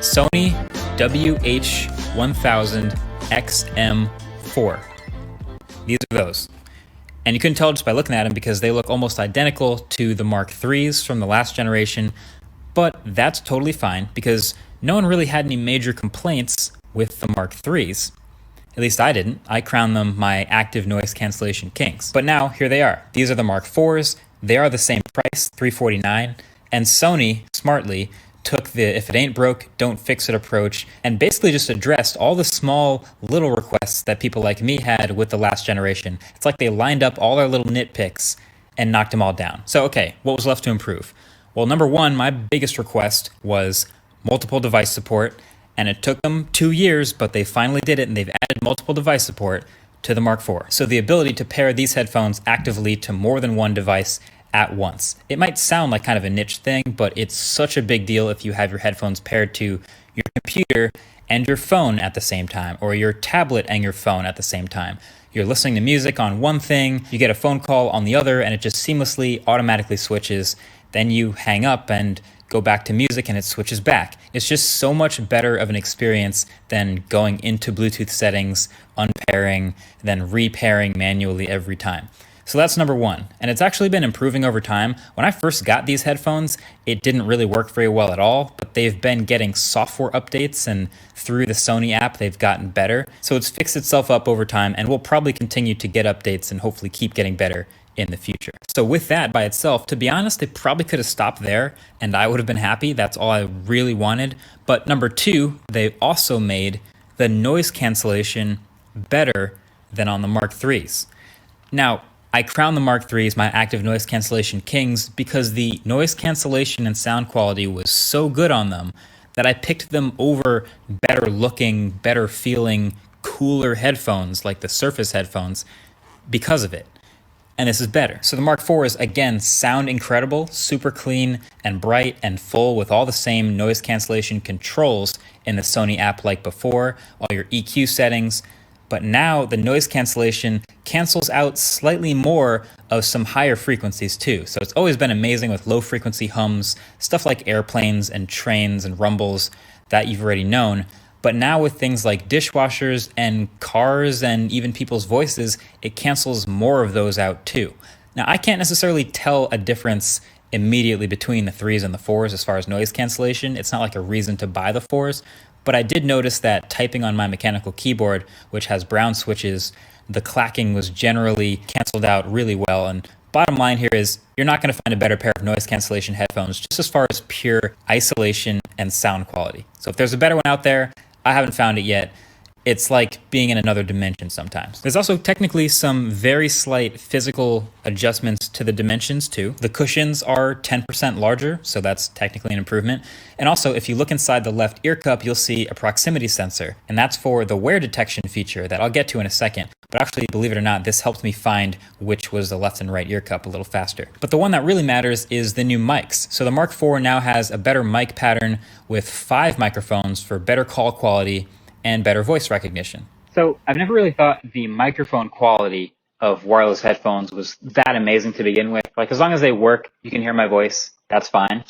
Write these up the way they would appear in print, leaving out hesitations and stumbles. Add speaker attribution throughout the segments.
Speaker 1: Sony WH-1000XM4. These are those. And you couldn't tell just by looking at them because they look almost identical to the Mark IIIs from the last generation, but that's totally fine because no one really had any major complaints with the Mark IIIs. At least I didn't. I crowned them my active noise cancellation kings. But now, here they are. These are the Mark IVs. They are the same price, $349, and Sony, smartly, took the if it ain't broke, don't fix it approach and basically just addressed all the small little requests that people like me had with the last generation. It's like they lined up all their little nitpicks and knocked them all down. So, okay, what was left to improve? Well, number one, my biggest request was multiple device support, and it took them 2 years, but they finally did it, and they've added multiple device support to the Mark IV. So the ability to pair these headphones actively to more than one device at once. It might sound like kind of a niche thing, but it's such a big deal if you have your headphones paired to your computer and your phone at the same time, or your tablet and your phone at the same time. You're listening to music on one thing, you get a phone call on the other, and it just seamlessly, automatically switches. Then you hang up and go back to music and it switches back. It's just so much better of an experience than going into Bluetooth settings, unpairing, then repairing manually every time. So that's number one, and it's actually been improving over time. When I first got these headphones, it didn't really work very well at all, but they've been getting software updates, and through the Sony app, they've gotten better. So it's fixed itself up over time, and we'll probably continue to get updates and hopefully keep getting better in the future. So with that by itself, to be honest, they probably could have stopped there, and I would have been happy. That's all I really wanted. But number two, they also made the noise cancellation better than on the Mark IIIs. Now, I crown the Mark IIIs my active noise cancellation kings because the noise cancellation and sound quality was so good on them that I picked them over better looking, better feeling, cooler headphones like the Surface headphones because of it. And this is better. So the Mark IVs, again, sound incredible, super clean and bright and full with all the same noise cancellation controls in the Sony app like before, all your EQ settings. But now the noise cancellation cancels out slightly more of some higher frequencies too. So it's always been amazing with low frequency hums, stuff like airplanes and trains and rumbles that you've already known. But now with things like dishwashers and cars and even people's voices, it cancels more of those out too. Now I can't necessarily tell a difference immediately between the 3s and the 4s as far as noise cancellation. It's not like a reason to buy the 4s. But I did notice that typing on my mechanical keyboard, which has brown switches, the clacking was generally canceled out really well. And bottom line here is you're not going to find a better pair of noise cancellation headphones just as far as pure isolation and sound quality. So if there's a better one out there, I haven't found it yet. It's like being in another dimension sometimes. There's also technically some very slight physical adjustments to the dimensions too. The cushions are 10% larger, so that's technically an improvement. And also, if you look inside the left ear cup, you'll see a proximity sensor, and that's for the wear detection feature that I'll get to in a second. But actually, believe it or not, this helped me find which was the left and right ear cup a little faster. But the one that really matters is the new mics. So the Mark IV now has a better mic pattern with 5 microphones for better call quality and better voice recognition. So I've never really thought the microphone quality of wireless headphones was that amazing to begin with. Like, as long as they work, you can hear my voice, that's fine.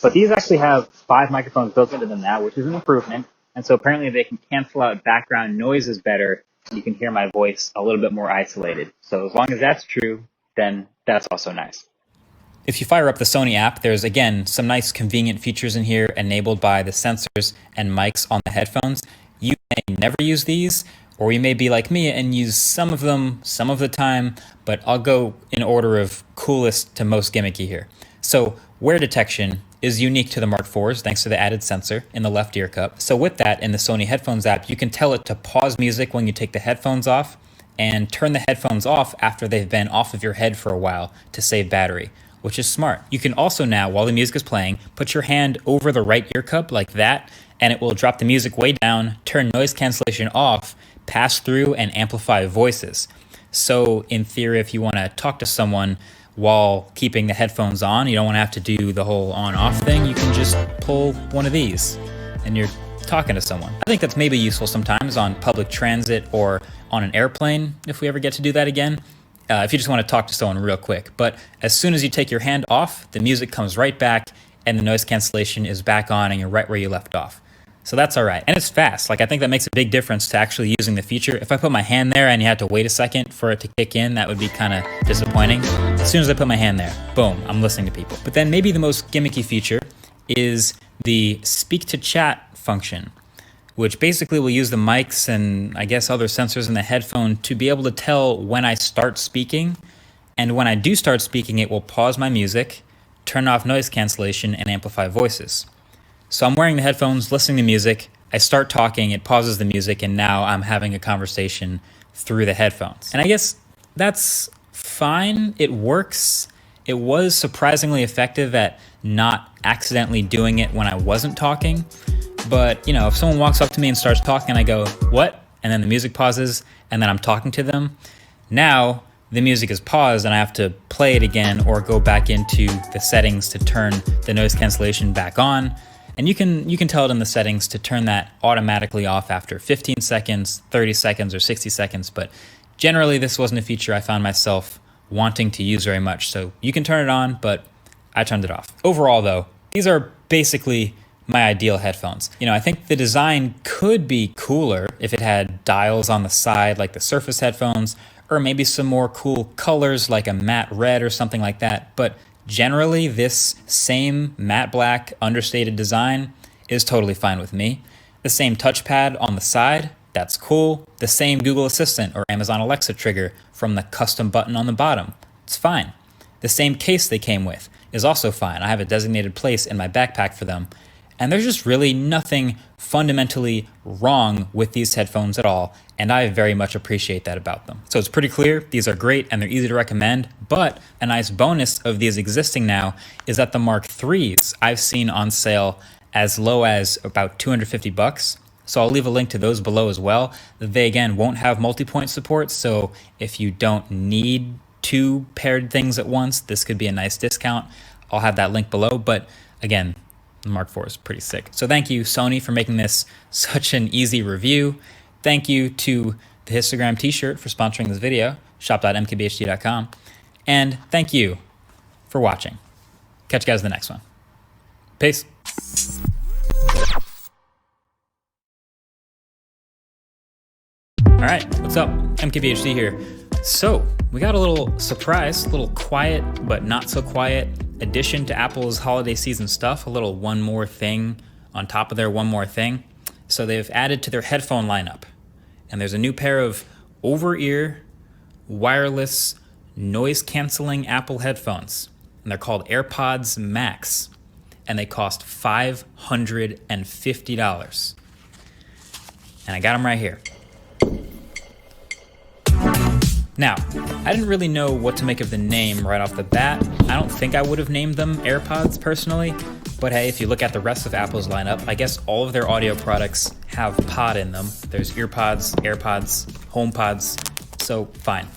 Speaker 1: But these actually have 5 microphones built into them now, which is an improvement. And so apparently they can cancel out background noises better. You can hear my voice a little bit more isolated. So as long as that's true, then that's also nice. If you fire up the Sony app, there's, again, some nice convenient features in here enabled by the sensors and mics on the headphones. You may never use these, or you may be like me and use some of them some of the time, but I'll go in order of coolest to most gimmicky here. So wear detection is unique to the Mark IVs thanks to the added sensor in the left ear cup. So with that, in the Sony Headphones app, you can tell it to pause music when you take the headphones off and turn the headphones off after they've been off of your head for a while to save battery, which is smart. You can also now, while the music is playing, put your hand over the right ear cup like that, and it will drop the music way down, turn noise cancellation off, pass through, and amplify voices. So in theory, if you want to talk to someone while keeping the headphones on, you don't want to have to do the whole on-off thing, you can just pull one of these and you're talking to someone. I think that's maybe useful sometimes on public transit or on an airplane, if we ever get to do that again. If you just want to talk to someone real quick. But as soon as you take your hand off, the music comes right back and the noise cancellation is back on and you're right where you left off. So that's all right. And it's fast. Like, I think that makes a big difference to actually using the feature. If I put my hand there and you had to wait a second for it to kick in, that would be kind of disappointing. As soon as I put my hand there, boom, I'm listening to people. But then maybe the most gimmicky feature is the speak to chat function, which basically will use the mics and I guess other sensors in the headphone to be able to tell when I start speaking. And when I do start speaking, it will pause my music, turn off noise cancellation, and amplify voices. So I'm wearing the headphones, listening to music, I start talking, it pauses the music, and now I'm having a conversation through the headphones. And I guess that's fine. It works. It was surprisingly effective at not accidentally doing it when I wasn't talking. But, you know, if someone walks up to me and starts talking, I go, "What?" And then the music pauses, and then I'm talking to them. Now the music is paused and I have to play it again or go back into the settings to turn the noise cancellation back on. And you can tell it in the settings to turn that automatically off after 15 seconds, 30 seconds, or 60 seconds. But generally, this wasn't a feature I found myself wanting to use very much. So you can turn it on, but I turned it off. Overall, though, these are basically my ideal headphones. You know, I think the design could be cooler if it had dials on the side like the Surface headphones, or maybe some more cool colors like a matte red or something like that. But generally, this same matte black understated design is totally fine with me. The same touchpad on the side, that's cool. The same Google Assistant or Amazon Alexa trigger from the custom button on the bottom, it's fine. The same case they came with is also fine. I have a designated place in my backpack for them. And there's just really nothing fundamentally wrong with these headphones at all, and I very much appreciate that about them. So it's pretty clear, these are great and they're easy to recommend, but a nice bonus of these existing now is that the Mark IIIs I've seen on sale as low as about $250. So I'll leave a link to those below as well. They, again, won't have multi-point support, so if you don't need two paired things at once, this could be a nice discount. I'll have that link below, but again, the Mark IV is pretty sick. So thank you, Sony, for making this such an easy review. Thank you to the Histogram t-shirt for sponsoring this video, shop.mkbhd.com. And thank you for watching. Catch you guys in the next one. Peace. All right, what's up? MKBHD here. So we got a little surprise, a little quiet but not so quiet addition to Apple's holiday season stuff, a little one more thing on top of their one more thing. So they've added to their headphone lineup, and there's a new pair of over-ear wireless noise canceling Apple headphones, and they're called Airpods Max, and they cost $550. And I got them right here. Now, I didn't really know what to make of the name right off the bat. I don't think I would have named them AirPods personally, but hey, if you look at the rest of Apple's lineup, I guess all of their audio products have pod in them. There's EarPods, AirPods, HomePods, so fine.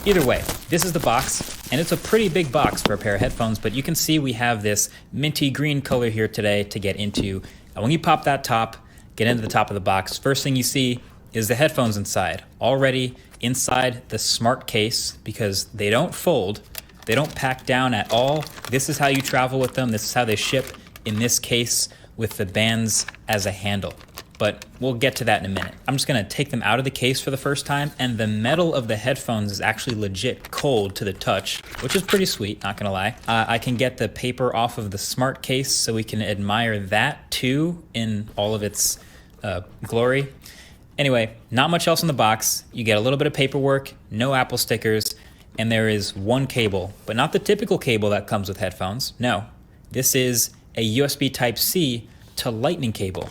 Speaker 1: Either way, this is the box, and it's a pretty big box for a pair of headphones, but you can see we have this minty green color here today to get into. And when you pop that top, get into the top of the box, first thing you see is the headphones inside, already inside the smart case, because they don't fold, they don't pack down at all. This is how you travel with them. This is how they ship in this case with the bands as a handle. But we'll get to that in a minute. I'm just gonna take them out of the case for the first time, and the metal of the headphones is actually legit cold to the touch, which is pretty sweet, not gonna lie. I can get the paper off of the smart case so we can admire that too in all of its glory. Anyway, not much else in the box. You get a little bit of paperwork, no Apple stickers, and there is one cable, but not the typical cable that comes with headphones. No, this is a USB Type-C to Lightning cable.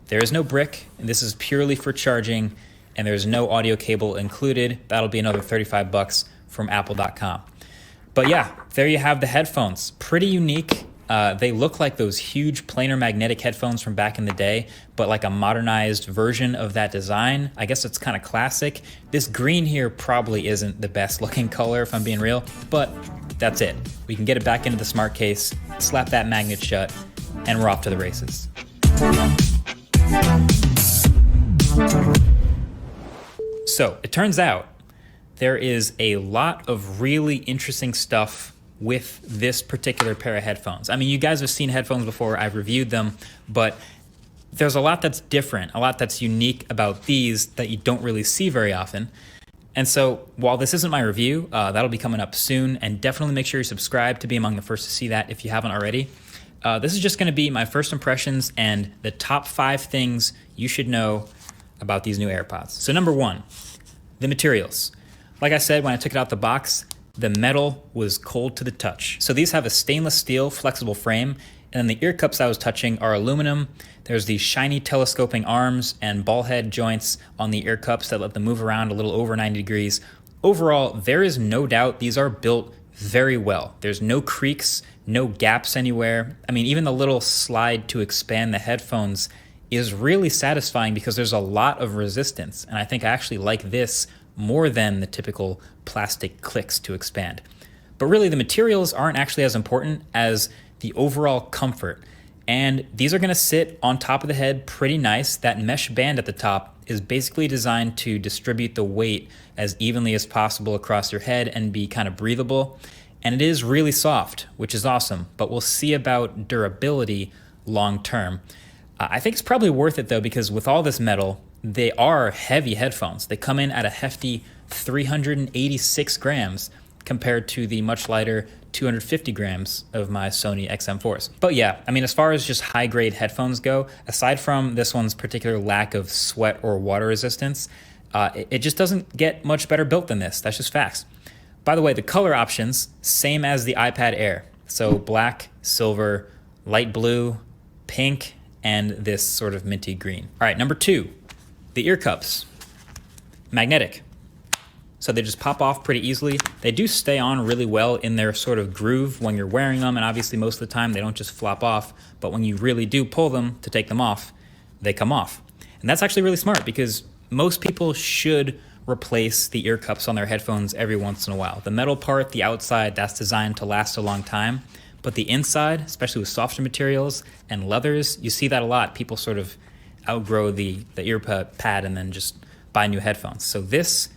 Speaker 1: There is no brick, and this is purely for charging, and there's no audio cable included. That'll be another $35 from apple.com. But yeah, there you have the headphones. Pretty unique. They look like those huge planar magnetic headphones from back in the day, but like a modernized version of that design. I guess it's kind of classic. This green here probably isn't the best looking color, if I'm being real, but that's it. We can get it back into the smart case, slap that magnet shut, and we're off to the races. So it turns out there is a lot of really interesting stuff with this particular pair of headphones. I mean, you guys have seen headphones before, I've reviewed them, but There's a lot that's different, a lot that's unique about these that you don't really see very often. And so while this isn't my review, that'll be coming up soon, and definitely make sure you subscribe to be among the first to see that if you haven't already. This is just gonna be my first impressions and the top 5 things you should know about these new AirPods. So number 1, the materials. Like I said, when I took it out the box, the metal was cold to the touch. So these have a stainless steel flexible frame, and then the ear cups I was touching are aluminum. There's these shiny telescoping arms and ball head joints on the ear cups that let them move around a little over 90 degrees. Overall, there is no doubt these are built very well. There's no creaks, no gaps anywhere. I mean, even the little slide to expand the headphones is really satisfying because there's a lot of resistance. And I think I actually like this more than the typical plastic clicks to expand. But really, the materials aren't actually as important as the overall comfort. And these are gonna sit on top of the head pretty nice. That mesh band at the top is basically designed to distribute the weight as evenly as possible across your head and be kind of breathable. And it is really soft, which is awesome, but we'll see about durability long term. I think it's probably worth it though, because with all this metal, they are heavy headphones. They come in at a hefty 386 grams compared to the much lighter 250 grams of my Sony XM4s. But yeah, I mean, as far as just high grade headphones go, aside from this one's particular lack of sweat or water resistance, it just doesn't get much better built than this. That's just facts. By the way, the color options, same as the iPad Air. So black, silver, light blue, pink, and this sort of minty green. All right, number 2, the ear cups, magnetic. So they just pop off pretty easily. They do stay on really well in their sort of groove when you're wearing them, and obviously most of the time they don't just flop off, but when you really do pull them to take them off, they come off. And that's actually really smart because most people should replace the ear cups on their headphones every once in a while. The metal part, the outside, that's designed to last a long time, but the inside, especially with softer materials and leathers, you see that a lot. People sort of outgrow the ear pad and then just buy new headphones. So this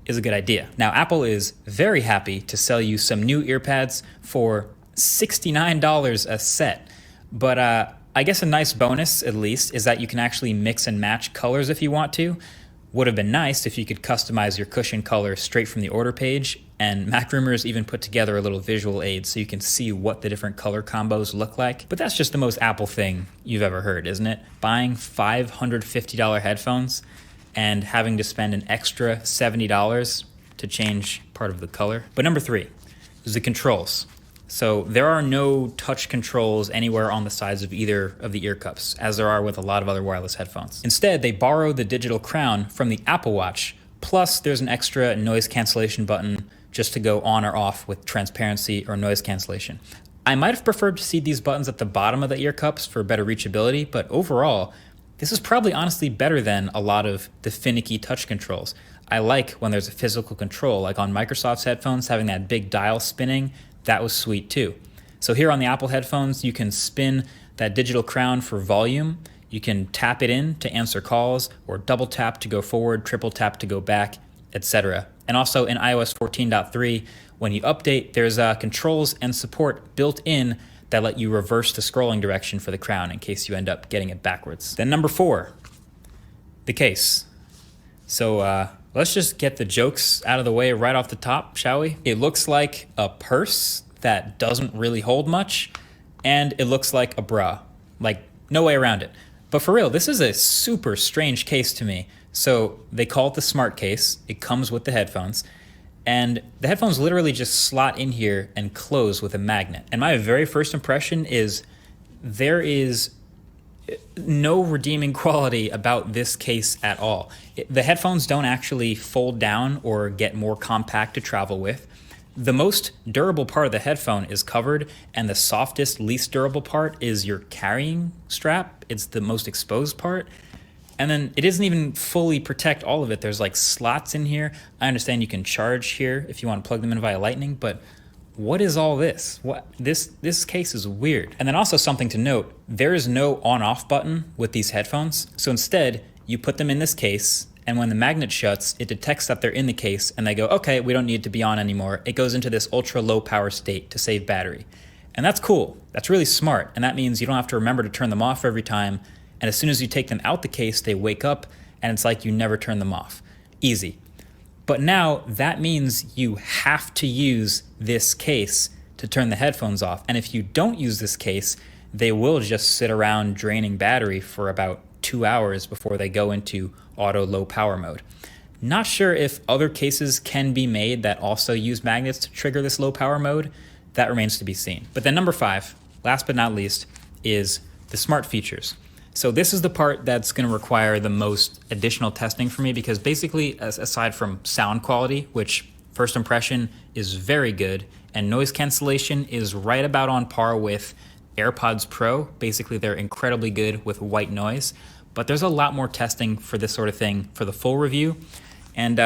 Speaker 1: is a good idea. Now, Apple is very happy to sell you some new ear pads for $69 a set. But I guess a nice bonus, at least, is that you can actually mix and match colors if you want to. Would have been nice if you could customize your cushion color straight from the order page, and MacRumors even put together a little visual aid so you can see what the different color combos look like. But that's just the most Apple thing you've ever heard, isn't it? Buying $550 headphones and having to spend an extra $70 to change part of the color. But number 3 is the controls. So there are no touch controls anywhere on the sides of either of the ear cups, as there are with a lot of other wireless headphones. Instead, they borrow the digital crown from the Apple Watch, plus there's an extra noise cancellation button just to go on or off with transparency or noise cancellation. I might have preferred to see these buttons at the bottom of the ear cups for better reachability, but overall, this is probably honestly better than a lot of the finicky touch controls. I like when there's a physical control, like on Microsoft's headphones, having that big dial spinning. That was sweet too. So here on the Apple headphones, you can spin that digital crown for volume. You can tap it in to answer calls, or double tap to go forward, triple tap to go back, etc. And also in iOS 14.3, when you update, there's controls and support built in that let you reverse the scrolling direction for the crown in case you end up getting it backwards. Then number 4, the case. So let's just get the jokes out of the way right off the top, shall we? It looks like a purse that doesn't really hold much, and it looks like a bra. Like, no way around it. But for real, this is a super strange case to me. So they call it the smart case. It comes with the headphones. And the headphones literally just slot in here and close with a magnet. And my very first impression is there is no redeeming quality about this case at all. The headphones don't actually fold down or get more compact to travel with. The most durable part of the headphone is covered, and the softest, least durable part is your carrying strap. It's the most exposed part. And then it doesn't even fully protect all of it. There's like slots in here. I understand you can charge here if you want to plug them in via Lightning, but what is all this? This case is weird. And then also something to note, there is no on-off button with these headphones. So instead, you put them in this case, and when the magnet shuts, it detects that they're in the case, and they go, okay, we don't need to be on anymore. It goes into this ultra low power state to save battery. And that's cool. That's really smart. And that means you don't have to remember to turn them off every time. And as soon as you take them out the case, they wake up and it's like you never turn them off. Easy. But now that means you have to use this case to turn the headphones off. And if you don't use this case, they will just sit around draining battery for about 2 hours before they go into auto low power mode. Not sure if other cases can be made that also use magnets to trigger this low power mode. That remains to be seen. But then number 5, last but not least, is the smart features. So this is the part that's going to require the most additional testing for me, because basically, aside from sound quality, which first impression is very good, and noise cancellation is right about on par with Airpods Pro. Basically, they're incredibly good with white noise, but there's a lot more testing for this sort of thing for the full review. And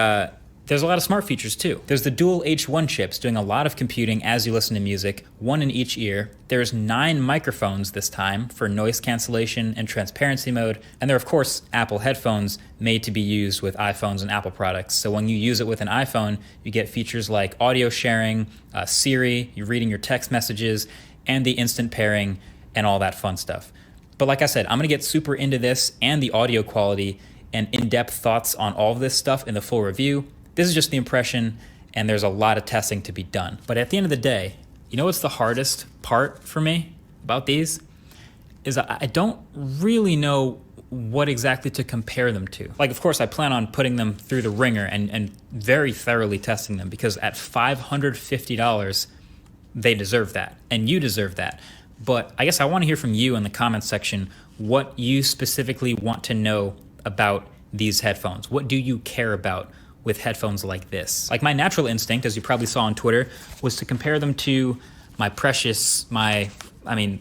Speaker 1: there's a lot of smart features too. There's the dual H1 chips doing a lot of computing as you listen to music, one in each ear. There's 9 microphones this time for noise cancellation and transparency mode. And there are, of course, Apple headphones made to be used with iPhones and Apple products. So when you use it with an iPhone, you get features like audio sharing, Siri, you're reading your text messages, and the instant pairing and all that fun stuff. But like I said, I'm gonna get super into this and the audio quality and in-depth thoughts on all of this stuff in the full review. This is just the impression, and there's a lot of testing to be done. But at the end of the day, you know what's the hardest part for me about these? Is I don't really know what exactly to compare them to. Like, of course, I plan on putting them through the ringer and very thoroughly testing them, because at $550, they deserve that, and you deserve that. But I guess I want to hear from you in the comments section what you specifically want to know about these headphones. What do you care about with headphones like this? Like, my natural instinct, as you probably saw on Twitter, was to compare them to my precious, a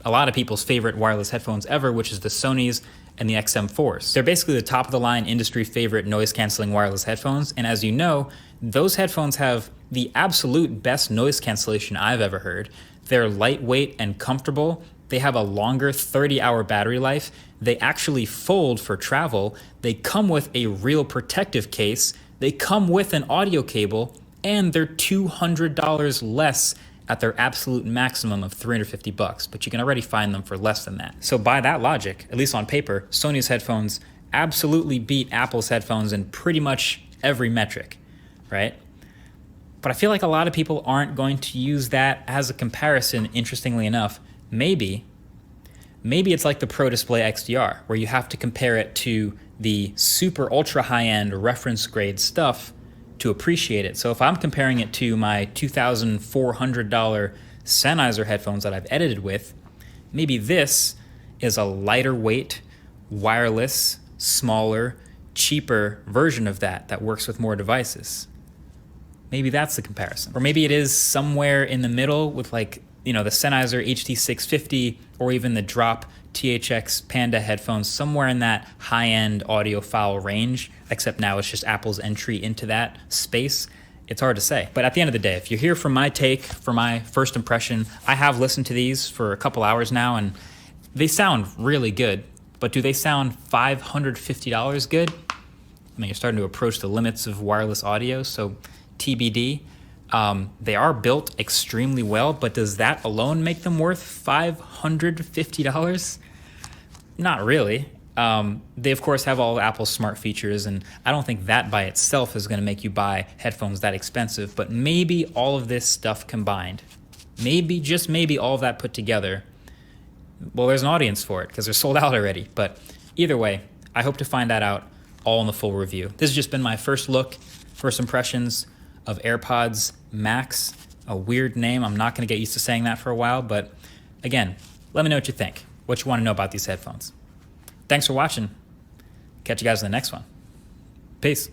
Speaker 1: lot of people's favorite wireless headphones ever, which is the Sony's and the XM4s. They're basically the top of the line industry favorite noise canceling wireless headphones. And as you know, those headphones have the absolute best noise cancellation I've ever heard. They're lightweight and comfortable. They have a longer 30-hour battery life. They actually fold for travel. They come with a real protective case. They come with an audio cable, and they're $200 less at their absolute maximum of $350, but you can already find them for less than that. So by that logic, at least on paper, Sony's headphones absolutely beat Apple's headphones in pretty much every metric, right? But I feel like a lot of people aren't going to use that as a comparison, interestingly enough. Maybe it's like the Pro Display XDR, where you have to compare it to the super ultra high-end reference grade stuff to appreciate it. So if I'm comparing it to my $2,400 Sennheiser headphones that I've edited with, maybe this is a lighter weight, wireless, smaller, cheaper version of that works with more devices. Maybe that's the comparison. Or maybe it is somewhere in the middle with, like, the Sennheiser HT650 or even the Drop THX Panda headphones, somewhere in that high-end audiophile range, except now it's just Apple's entry into that space. It's hard to say. But at the end of the day, if you're here for my take, for my first impression, I have listened to these for a couple hours now, and they sound really good. But do they sound $550 good? I mean, you're starting to approach the limits of wireless audio, so TBD. They are built extremely well, but does that alone make them worth $550? Not really. They, of course, have all Apple's smart features, and I don't think that by itself is going to make you buy headphones that expensive, but maybe all of this stuff combined, maybe, just maybe all of that put together, well, there's an audience for it because they're sold out already. But either way, I hope to find that out all in the full review. This has just been my first impressions of AirPods Max, a weird name. I'm not going to get used to saying that for a while, but again, let me know what you think, what you want to know about these headphones. Thanks for watching. Catch you guys in the next one. Peace.